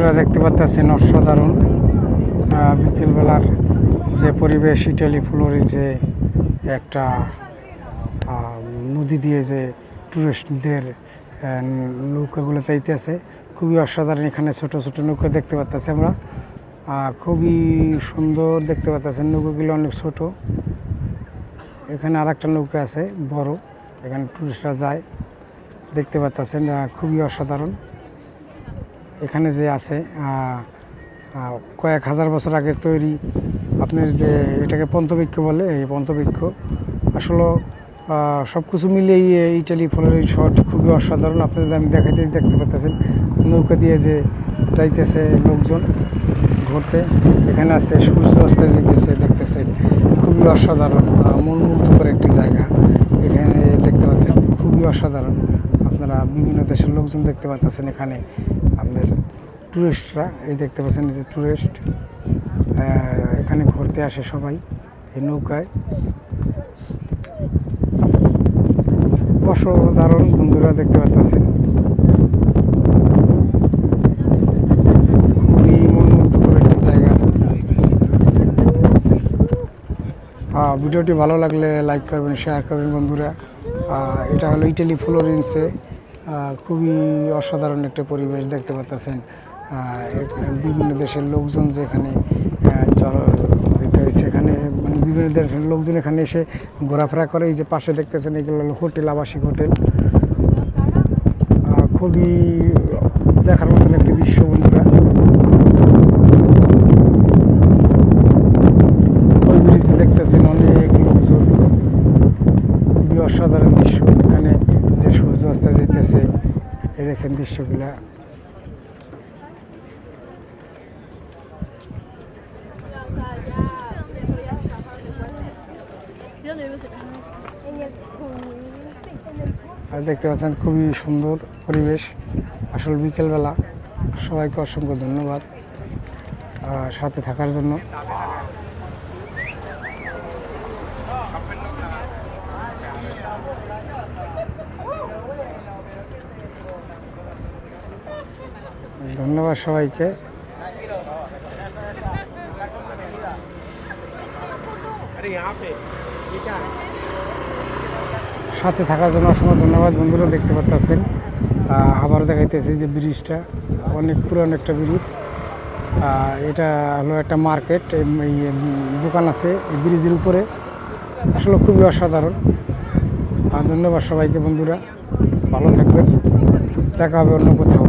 বন্ধুরা দেখতে পাচ্ছেন অসাধারণ বিকেলবেলার যে পরিবেশ ইটালি ফ্লোরে যে একটা নদী দিয়ে যে টুরিস্টদের নৌকাগুলো চাইতেছে, খুবই অসাধারণ। এখানে ছোট ছোট নৌকা দেখতে পাচ্ছি আমরা, খুবই সুন্দর দেখতে পাচ্ছেন। নৌকাগুলো অনেক ছোট। এখানে আর একটা নৌকা আছে বড়, এখানে টুরিস্টরা যায় দেখতে পাচ্ছেন, খুবই অসাধারণ। এখানে যে আছে কয়েক হাজার বছর আগে তৈরি আপনার যে এটাকে পন্তবৃক্ষ বলে, এই পন্তবৃক্ষ আসলে সব কিছু মিলিয়ে ইটালি ফ্লোরে এই শহরটি খুবই অসাধারণ। আপনাদের আমি দেখতে পাচ্ছেন নৌকা দিয়ে যে যাইতেছে লোকজন ঘুরতে। এখানে আছে সূর্য অস্ত যেতেছে, দেখতেছেন খুবই অসাধারণ, মন মুগ্ধকর একটি জায়গা। এখানে দেখতে পাচ্ছেন খুবই অসাধারণ। আপনারা বিভিন্ন দেশের লোকজন দেখতে পাচ্ছেন এখানে, আপনাদের টুরিস্টরা এই দেখতে পাচ্ছেন যে টুরিস্ট এখানে ঘুরতে আসে সবাই এই নৌকায়। অসাধারণ বন্ধুরা দেখতে পাচ্ছেন, খুবই মনোমুগ্ধকর একটি জায়গা। ভিডিওটি ভালো লাগলে লাইক করবেন, শেয়ার করবেন বন্ধুরা। এটা হলো ইটালি ফ্লোরেন্সে, খুবই অসাধারণ একটা পরিবেশ দেখতে পাচ্ছেন। বিভিন্ন দেশের লোকজন যেখানে জড়ো হইতে হয়েছে, এখানে মানে বিভিন্ন দেশের লোকজন এখানে এসে ঘোরাফেরা করে। এই যে পাশে দেখতেছেন এগুলো হলো হোটেল, আবাসিক হোটেল। খুবই দেখার মতন একটি দৃশ্য বন্ধুরা। ওই ব্রিজে দেখতেছেন অনেক লোকজন, খুবই অসাধারণ দৃশ্য। এখানে যে সূর্য অস্ত যেতেছে, এই দেখেন দৃশ্যগুলা। আর দেখতে পাচ্ছেন খুবই সুন্দর পরিবেশ। আসল বিকেলবেলা। সবাইকে অসংখ্য ধন্যবাদ সাথে থাকার জন্য। ধন্যবাদ সবাইকে। সাথে থাকার জন্য অসংখ্য ধন্যবাদ বন্ধুরা। দেখতে পাচ্ছেন আবার দেখাইতেছি যে ব্রিজটা অনেক পুরানো একটা ব্রিজ। এটা হলো একটা মার্কেট, দোকান আছে এই ব্রিজের উপরে। আসলে খুবই অসাধারণ। ধন্যবাদ সবাইকে বন্ধুরা, ভালো থাকবেন, দেখা হবে অন্য কোথাও।